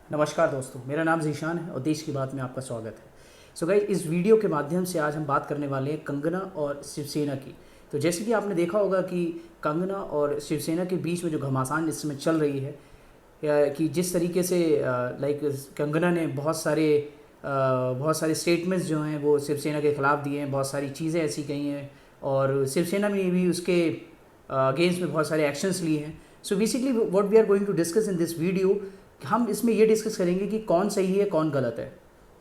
नमस्कार दोस्तों, मेरा नाम ज़ीशान है और देश की बात में आपका स्वागत है। सो गाइस, इस वीडियो के माध्यम से आज हम बात करने वाले हैं कंगना और शिवसेना की। तो जैसे कि आपने देखा होगा कि कंगना और शिवसेना के बीच में जो घमासान इस समय चल रही है, कि जिस तरीके से लाइक कंगना ने बहुत सारे स्टेटमेंट्स जो हैं वो शिवसेना के ख़िलाफ़ दिए हैं, बहुत सारी चीज़ें ऐसी कही हैं और शिवसेना ने भी उसके अगेंस्ट में बहुत सारे एक्शंस लिए हैं। So basically what we are going to discuss in this video, हम इसमें ये डिस्कस करेंगे कि कौन सही है कौन गलत है।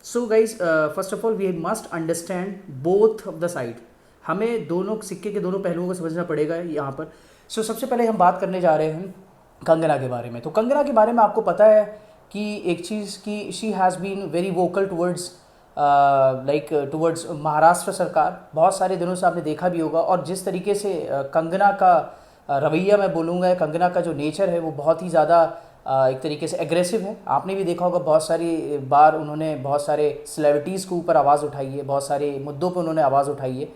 So guys, first of all we must understand both of the side. हमें दोनों सिक्के के दोनों पहलुओं को समझना पड़ेगा यहाँ पर। सो सबसे पहले हम बात करने जा रहे हैं कंगना के बारे में। तो कंगना के बारे में आपको पता है कि एक चीज़ की she has been very vocal towards towards Maharashtra सरकार। बहुत सारे दिनों से आपने देखा भी होगा, और जिस तरीके से कंगना का रवैया मैं बोलूँगा, कंगना का जो नेचर है वो बहुत ही ज़्यादा एक तरीके से एग्रेसिव है। आपने भी देखा होगा बहुत सारी बार उन्होंने बहुत सारे सेलिब्रिटीज़ के ऊपर आवाज़ उठाई है, बहुत सारे मुद्दों पर उन्होंने आवाज़ उठाई है।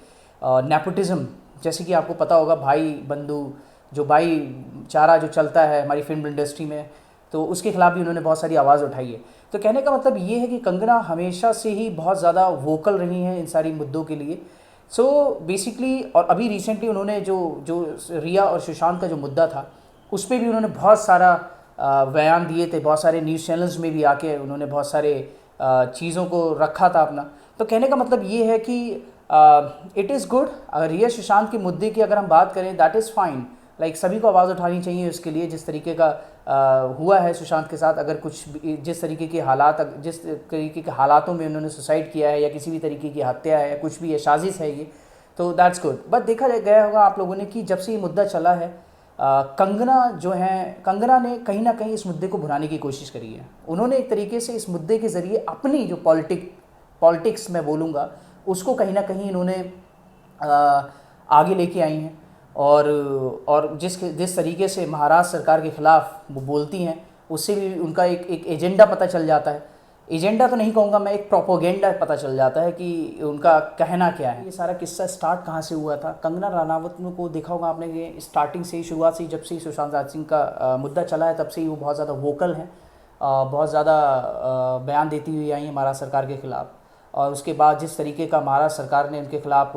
नेपोटिज़म, जैसे कि आपको पता होगा भाई बंधु, जो भाई चारा जो चलता है हमारी फिल्म इंडस्ट्री में, तो उसके खिलाफ भी उन्होंने बहुत सारी आवाज़ उठाई है। तो कहने का मतलब ये है कि कंगना हमेशा से ही बहुत ज़्यादा वोकल रही हैं इन सारी मुद्दों के लिए। सो बेसिकली, और अभी रिसेंटली उन्होंने जो जो रिया और सुशांत का जो मुद्दा था उस पर भी उन्होंने बहुत सारा बयान दिए थे, बहुत सारे न्यूज़ चैनल्स में भी आके उन्होंने बहुत सारे चीज़ों को रखा था अपना। तो कहने का मतलब ये है कि इट इज़ गुड। अगर रिया सुशांत के मुद्दे की अगर हम बात करें, दैट इज़ फाइन। लाइक सभी को आवाज़ उठानी चाहिए उसके लिए, जिस तरीके का हुआ है सुशांत के साथ। अगर जिस तरीके के जिस तरीके के हालातों में उन्होंने सुसाइड किया है या किसी भी तरीके की हत्या है या कुछ भी है, साजिश है ये, तो दैट्स गुड। बट देखा गया होगा आप लोगों ने कि जब से ये मुद्दा चला है, कंगना ने कहीं ना कहीं इस मुद्दे को भुनाने की कोशिश करी है। उन्होंने एक तरीके से इस मुद्दे के ज़रिए अपनी जो पॉलिटिक्स मैं बोलूँगा उसको कहीं ना कहीं इन्होंने आगे लेके आई हैं। और जिस तरीके से महाराष्ट्र सरकार के ख़िलाफ़ वो बोलती हैं, उससे भी उनका एक एजेंडा पता चल जाता है। एजेंडा तो नहीं कहूँगा मैं, एक प्रोपोगेंडा पता चल जाता है कि उनका कहना क्या है। ये सारा किस्सा स्टार्ट कहाँ से हुआ था? कंगना रनावत को देखा होगा आपने कि स्टार्टिंग से ही, शुरुआत से ही, जब से ही सुशांत राज सिंह का मुद्दा चला है तब से ही वो बहुत ज़्यादा वोकल हैं, बहुत ज़्यादा बयान देती हुई आई हैं महाराष्ट्र सरकार के ख़िलाफ़। और उसके बाद जिस तरीके का महाराष्ट्र सरकार ने उनके ख़िलाफ़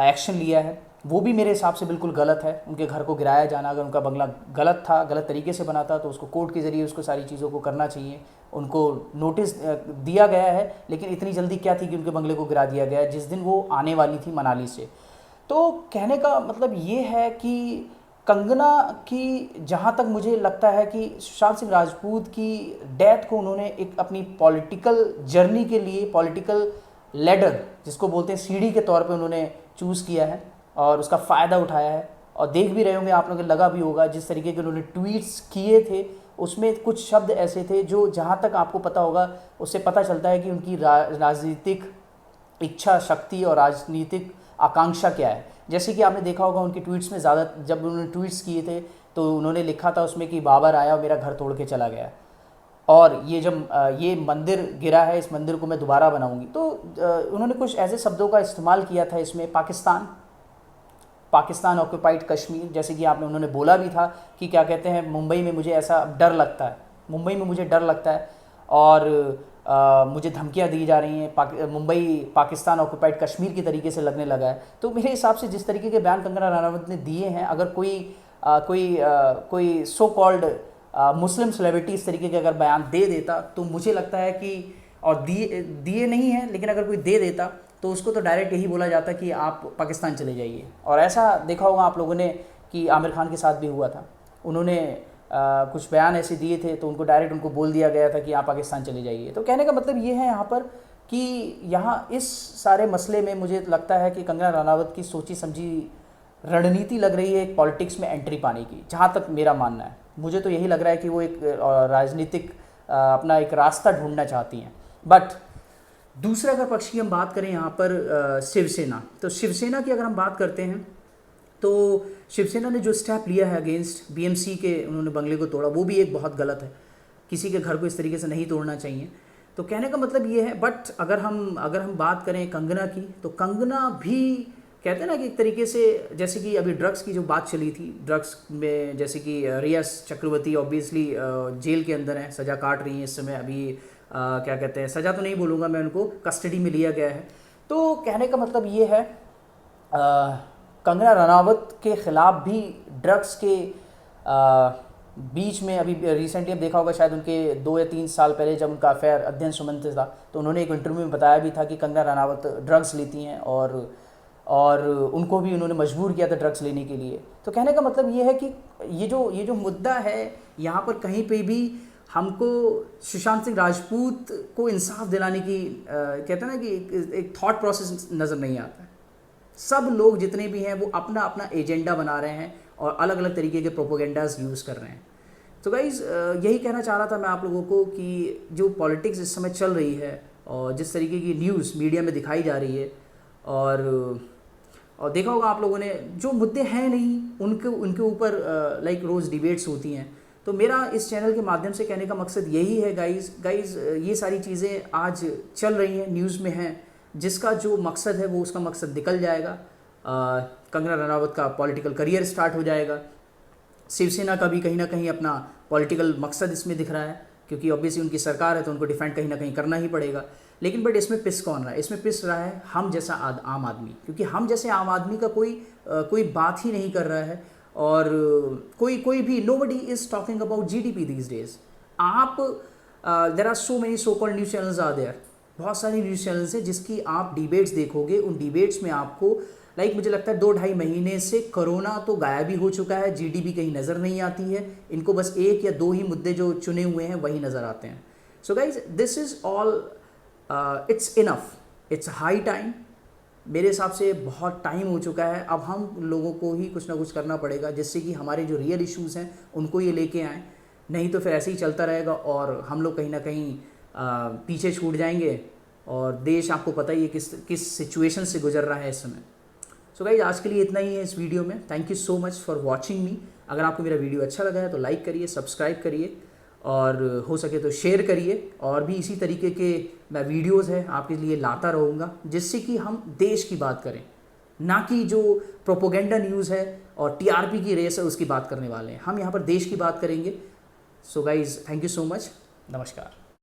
एक्शन लिया है वो भी मेरे हिसाब से बिल्कुल गलत है। उनके घर को गिराया जाना, अगर उनका बंगला गलत था, गलत तरीके से बना था, तो उसको कोर्ट के ज़रिए उसको सारी चीज़ों को करना चाहिए। उनको नोटिस दिया गया है, लेकिन इतनी जल्दी क्या थी कि उनके बंगले को गिरा दिया गया जिस दिन वो आने वाली थी मनाली से। तो कहने का मतलब ये है कि कंगना की, जहाँ तक मुझे लगता है कि सुशांत सिंह राजपूत की डेथ को उन्होंने एक अपनी पॉलिटिकल जर्नी के लिए, पॉलिटिकल लेडर जिसको बोलते हैं सीढ़ी के तौर पे उन्होंने चूज़ किया है और उसका फ़ायदा उठाया है। और देख भी रहे होंगे आप लोगों को, लगा भी होगा जिस तरीके के उन्होंने ट्वीट्स किए थे, उसमें कुछ शब्द ऐसे थे जो, जहाँ तक आपको पता होगा, उससे पता चलता है कि उनकी राजनीतिक इच्छा शक्ति और राजनीतिक आकांक्षा क्या है। जैसे कि आपने देखा होगा उनके ट्वीट्स में, ज़्यादा जब उन्होंने ट्वीट्स किए थे तो उन्होंने लिखा था उसमें कि बाबर आया और मेरा घर तोड़ के चला गया, और ये जब ये मंदिर गिरा है, इस मंदिर को मैं दोबारा बनाऊंगी। तो उन्होंने कुछ ऐसे शब्दों का इस्तेमाल किया था इसमें, पाकिस्तान ऑक्यूपाइड कश्मीर, जैसे कि आपने, उन्होंने बोला भी था कि क्या कहते हैं, मुंबई में मुझे ऐसा डर लगता है, मुंबई में मुझे डर लगता है और मुझे धमकियां दी जा रही हैं, मुंबई पाकिस्तान ऑक्यूपाइड कश्मीर की तरीके से लगने लगा है। तो मेरे हिसाब से जिस तरीके के बयान कंगना रनावत ने दिए हैं, अगर कोई सो कॉल्ड मुस्लिम सेलिब्रिटी इस तरीके के अगर बयान दे देता, तो मुझे लगता है कि, और दिए नहीं हैं, लेकिन अगर कोई दे देता तो उसको तो डायरेक्ट यही बोला जाता कि आप पाकिस्तान चले जाइए। और ऐसा देखा होगा आप लोगों ने कि आमिर खान के साथ भी हुआ था। उन्होंने कुछ बयान ऐसे दिए थे तो उनको डायरेक्ट उनको बोल दिया गया था कि आप पाकिस्तान चले जाइए। तो कहने का मतलब ये है यहाँ पर कि यहाँ इस सारे मसले में मुझे लगता है कि कंगना रनावत की सोची समझी रणनीति लग रही है एक पॉलिटिक्स में एंट्री पाने की, जहाँ तक मेरा मानना है। मुझे तो यही लग रहा है कि वो एक राजनीतिक अपना एक रास्ता ढूंढना चाहती हैं। बट दूसरे अगर पक्ष की हम बात करें यहाँ पर शिवसेना, तो शिवसेना की अगर हम बात करते हैं तो शिवसेना ने जो स्टेप लिया है अगेंस्ट बीएमसी के, उन्होंने बंगले को तोड़ा, वो भी एक बहुत गलत है। किसी के घर को इस तरीके से नहीं तोड़ना चाहिए। तो कहने का मतलब ये है। बट अगर हम बात करें कंगना की, तो कंगना भी कहते हैं ना कि एक तरीके से, जैसे कि अभी ड्रग्स की जो बात चली थी, ड्रग्स में जैसे कि रिया चक्रवर्ती ऑब्वियसली जेल के अंदर है, सज़ा काट रही हैं इस समय। अभी क्या कहते हैं, सज़ा तो नहीं बोलूँगा मैं, उनको कस्टडी में लिया गया है। तो कहने का मतलब ये है, कंगना रनावत के ख़िलाफ़ भी ड्रग्स के बीच में अभी रिसेंटली अब देखा होगा शायद, उनके 2 या 3 साल पहले जब उनका अफेयर अध्ययन सुमन से था, तो उन्होंने एक इंटरव्यू में बताया भी था कि कंगना रनावत ड्रग्स लेती हैं और उनको भी उन्होंने मजबूर किया था ड्रग्स लेने के लिए। तो कहने का मतलब ये है कि ये जो मुद्दा है यहाँ पर, कहीं पे भी हमको सुशांत सिंह राजपूत को इंसाफ दिलाने की कहते हैं ना कि एक थॉट प्रोसेस नज़र नहीं आता है। सब लोग जितने भी हैं वो अपना अपना एजेंडा बना रहे हैं और अलग अलग तरीके के प्रोपोगेंडाज यूज़ कर रहे हैं। तो गाइज़ यही कहना चाह रहा था मैं आप लोगों को कि जो पॉलिटिक्स इस समय चल रही है और जिस तरीके की न्यूज़ मीडिया में दिखाई जा रही है, और देखा होगा आप लोगों ने, जो मुद्दे हैं नहीं उनके ऊपर लाइक रोज़ डिबेट्स होती हैं। तो मेरा इस चैनल के माध्यम से कहने का मकसद यही है गाइज़, ये सारी चीज़ें आज चल रही हैं, न्यूज़ में हैं, जिसका जो मकसद है वो उसका मकसद निकल जाएगा। कंगना रनावत का पॉलिटिकल करियर स्टार्ट हो जाएगा। शिवसेना का भी कहीं ना कहीं अपना पॉलिटिकल मकसद इसमें दिख रहा है, क्योंकि ऑब्वियसली उनकी सरकार है तो उनको डिफेंड कहीं ना कहीं करना ही पड़ेगा। लेकिन बट इसमें पिस कौन रहा है? इसमें पिस रहा है हम जैसा आम आदमी, क्योंकि हम जैसे आम आदमी का कोई बात ही नहीं कर रहा है। और कोई भी, nobody is talking about GDP these days. आप there are so many so called news channels are there, बहुत सारी न्यूज़ चैनल्स हैं जिसकी आप डिबेट्स देखोगे, उन डिबेट्स में आपको मुझे लगता है 2-2.5 महीने से कोरोना तो गायब ही हो चुका है, जीडीपी कहीं नज़र नहीं आती है। इनको बस 1 या 2 ही मुद्दे जो चुने हुए हैं वही नज़र आते हैं। So guys, this is all, it's enough, it's high time. मेरे हिसाब से बहुत टाइम हो चुका है। अब हम लोगों को ही कुछ ना कुछ करना पड़ेगा जिससे कि हमारे जो रियल इश्यूज़ हैं उनको ये लेके आएँ, नहीं तो फिर ऐसे ही चलता रहेगा और हम लोग कहीं ना कहीं पीछे छूट जाएंगे। और देश आपको पता ही है किस सिचुएशन से गुजर रहा है इस समय। सो गाइज, आज के लिए इतना ही है इस वीडियो में। Thank you so much for watching मी। अगर आपको मेरा वीडियो अच्छा लगा है तो लाइक करिए, सब्सक्राइब करिए और हो सके तो शेयर करिए। और भी इसी तरीके के मैं वीडियोज़ हैं आपके लिए लाता रहूँगा, जिससे कि हम देश की बात करें, ना कि जो प्रोपोगेंडा न्यूज़ है और टीआरपी की रेस है उसकी बात करने वाले हैं। हम यहाँ पर देश की बात करेंगे। So guys, thank you so much. नमस्कार।